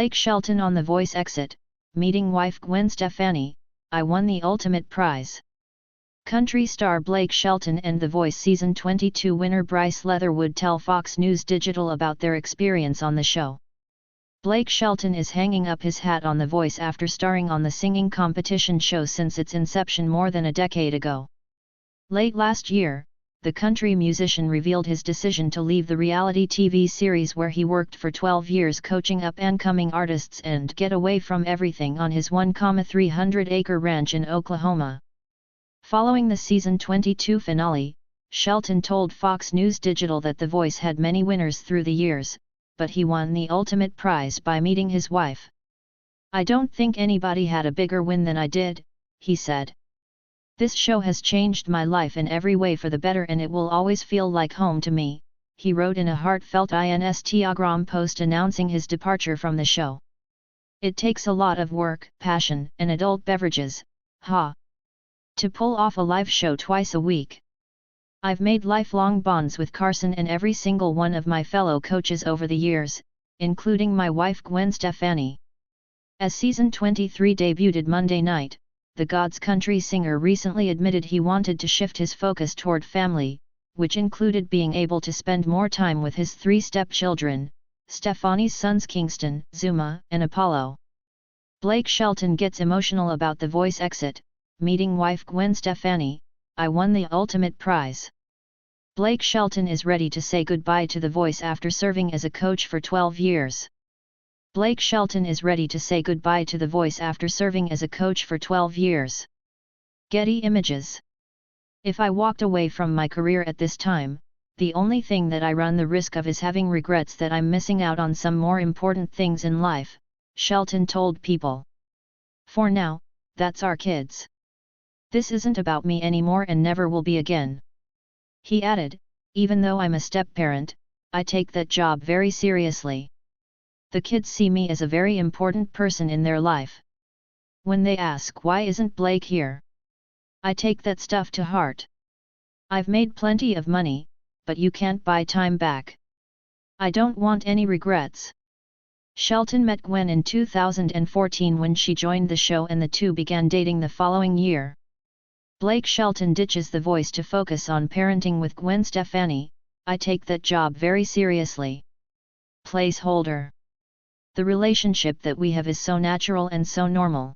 Blake Shelton on The Voice exit, meeting wife Gwen Stefani, I won the ultimate prize. Country star Blake Shelton and The Voice Season 22 winner Bryce Leatherwood tell Fox News Digital about their experience on the show. Blake Shelton is hanging up his hat on The Voice after starring on the singing competition show since its inception more than a decade ago. Late last year, the country musician revealed his decision to leave the reality TV series where he worked for 12 years coaching up-and-coming artists and get away from everything on his 1,300-acre ranch in Oklahoma. Following the season 22 finale, Shelton told Fox News Digital that The Voice had many winners through the years, but he won the ultimate prize by meeting his wife. I don't think anybody had a bigger win than I did, he said. This show has changed my life in every way for the better and it will always feel like home to me, he wrote in a heartfelt Instagram post announcing his departure from the show. It takes a lot of work, passion, and adult beverages, to pull off a live show twice a week. I've made lifelong bonds with Carson and every single one of my fellow coaches over the years, including my wife Gwen Stefani. As season 23 debuted Monday night, the God's Country singer recently admitted he wanted to shift his focus toward family, which included being able to spend more time with his 3 stepchildren, Stefani's sons Kingston, Zuma, and Apollo. Blake Shelton gets emotional about The Voice exit, meeting wife Gwen Stefani, I won the ultimate prize. Blake Shelton is ready to say goodbye to The Voice after serving as a coach for 12 years. Blake Shelton is ready to say goodbye to The Voice after serving as a coach for 12 years. Getty Images. If I walked away from my career at this time, the only thing that I run the risk of is having regrets that I'm missing out on some more important things in life, Shelton told People. For now, that's our kids. This isn't about me anymore and never will be again. He added, even though I'm a step-parent, I take that job very seriously. The kids see me as a very important person in their life. When they ask why isn't Blake here, I take that stuff to heart. I've made plenty of money, but you can't buy time back. I don't want any regrets. Shelton met Gwen in 2014 when she joined the show and the two began dating the following year. Blake Shelton ditches The Voice to focus on parenting with Gwen Stefani, I take that job very seriously. Placeholder. The relationship that we have is so natural and so normal.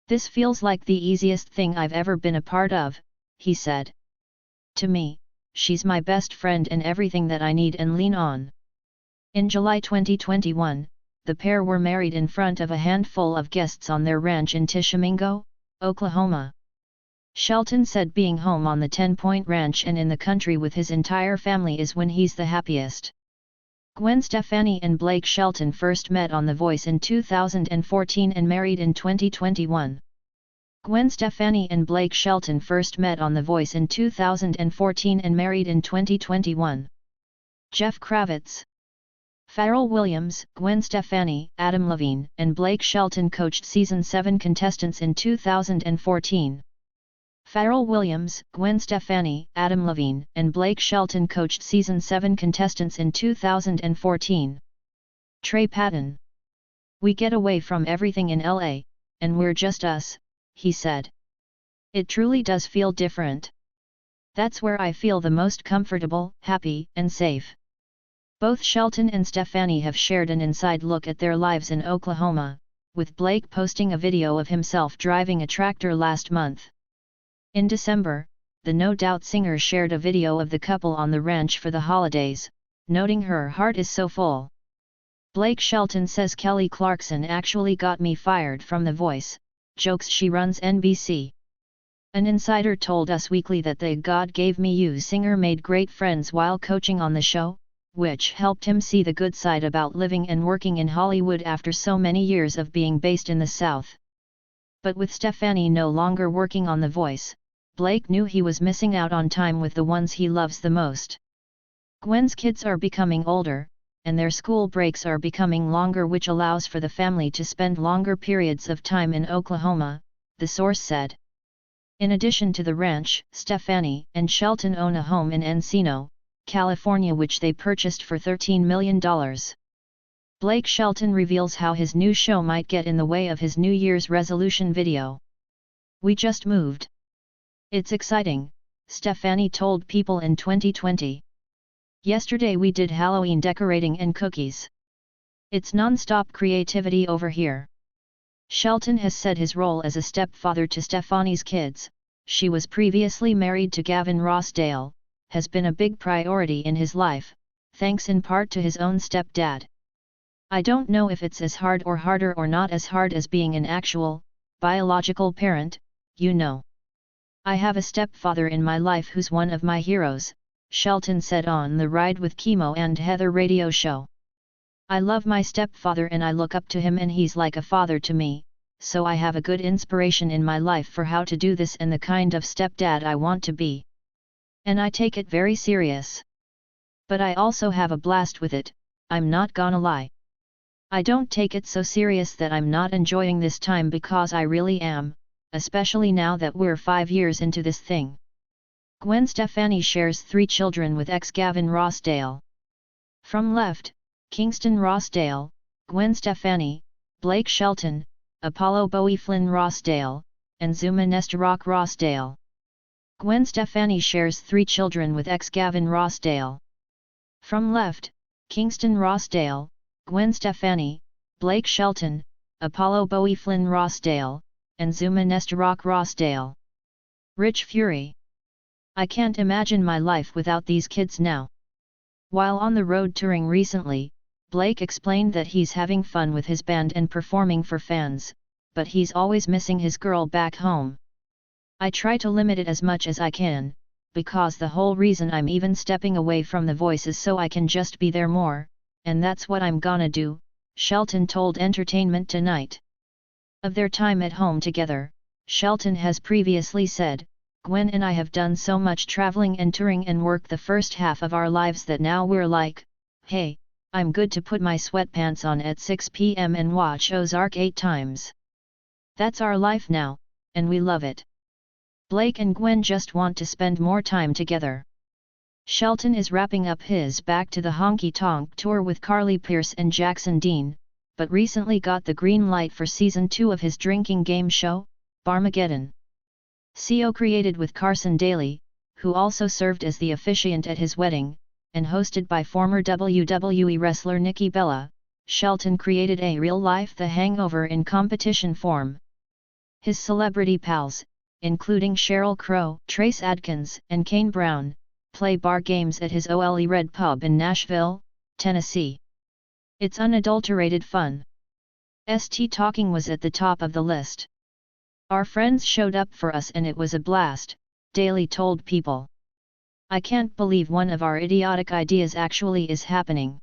This feels like the easiest thing I've ever been a part of, he said. To me, she's my best friend and everything that I need and lean on. In July 2021, the pair were married in front of a handful of guests on their ranch in Tishomingo, Oklahoma. Shelton said being home on the 10-Point Ranch and in the country with his entire family is when he's the happiest. Gwen Stefani and Blake Shelton first met on The Voice in 2014 and married in 2021. Gwen Stefani and Blake Shelton first met on The Voice in 2014 and married in 2021. Jeff Kravitz. Pharrell Williams, Gwen Stefani, Adam Levine, and Blake Shelton coached Season 7 contestants in 2014. Pharrell Williams, Gwen Stefani, Adam Levine, and Blake Shelton coached Season 7 contestants in 2014. Trey Patton. We get away from everything in LA, and we're just us, he said. It truly does feel different. That's where I feel the most comfortable, happy, and safe. Both Shelton and Stefani have shared an inside look at their lives in Oklahoma, with Blake posting a video of himself driving a tractor last month. In December, the No Doubt singer shared a video of the couple on the ranch for the holidays, noting her heart is so full. Blake Shelton says Kelly Clarkson actually got me fired from The Voice, jokes she runs NBC. An insider told Us Weekly that the God Gave Me You singer made great friends while coaching on the show, which helped him see the good side about living and working in Hollywood after so many years of being based in the South. But with Stefani no longer working on The Voice, Blake knew he was missing out on time with the ones he loves the most. Gwen's kids are becoming older, and their school breaks are becoming longer, which allows for the family to spend longer periods of time in Oklahoma, the source said. In addition to the ranch, Stefani and Shelton own a home in Encino, California, which they purchased for $13 million. Blake Shelton reveals how his new show might get in the way of his New Year's resolution video. "We just moved. It's exciting," Stefani told People in 2020. "Yesterday we did Halloween decorating and cookies. It's non-stop creativity over here." Shelton has said his role as a stepfather to Stefani's kids, she was previously married to Gavin Rossdale, has been a big priority in his life, thanks in part to his own stepdad. "I don't know if it's as hard or harder or not as hard as being an actual, biological parent, you know. I have a stepfather in my life who's one of my heroes," Shelton said on the Ride with Chemo and Heather radio show. "I love my stepfather and I look up to him and he's like a father to me, so I have a good inspiration in my life for how to do this and the kind of stepdad I want to be. And I take it very serious. But I also have a blast with it, I'm not gonna lie. I don't take it so serious that I'm not enjoying this time because I really am, especially now that we're 5 years into this thing." Gwen Stefani shares 3 children with ex-Gavin Rossdale. From left, Kingston Rossdale, Gwen Stefani, Blake Shelton, Apollo Bowie Flynn Rossdale, and Zuma Nestorok Rossdale. Gwen Stefani shares 3 children with ex-Gavin Rossdale. From left, Kingston Rossdale, Gwen Stefani, Blake Shelton, Apollo Bowie Flynn Rossdale, and Zuma Nestorok Rossdale. Rich Fury. "I can't imagine my life without these kids now." While on the road touring recently, Blake explained that he's having fun with his band and performing for fans, but he's always missing his girl back home. "I try to limit it as much as I can, because the whole reason I'm even stepping away from The Voice is so I can just be there more, and that's what I'm gonna do," Shelton told Entertainment Tonight. Of their time at home together, Shelton has previously said, "Gwen and I have done so much traveling and touring and work the first half of our lives that now we're like, hey, I'm good to put my sweatpants on at 6 p.m. and watch Ozark 8 times. That's our life now, and we love it. Blake and Gwen just want to spend more time together." Shelton is wrapping up his Back to the Honky Tonk tour with Carly Pearce and Jackson Dean, but recently got the green light for Season 2 of his drinking game show, Barmageddon. Co-created with Carson Daly, who also served as the officiant at his wedding, and hosted by former WWE wrestler Nikki Bella, Shelton created a real-life The Hangover in competition form. His celebrity pals, including Sheryl Crow, Trace Adkins, and Kane Brown, play bar games at his Ole Red Pub in Nashville, Tennessee. "It's unadulterated fun. Talking was at the top of the list. Our friends showed up for us and it was a blast," Daly told People. "I can't believe one of our idiotic ideas actually is happening.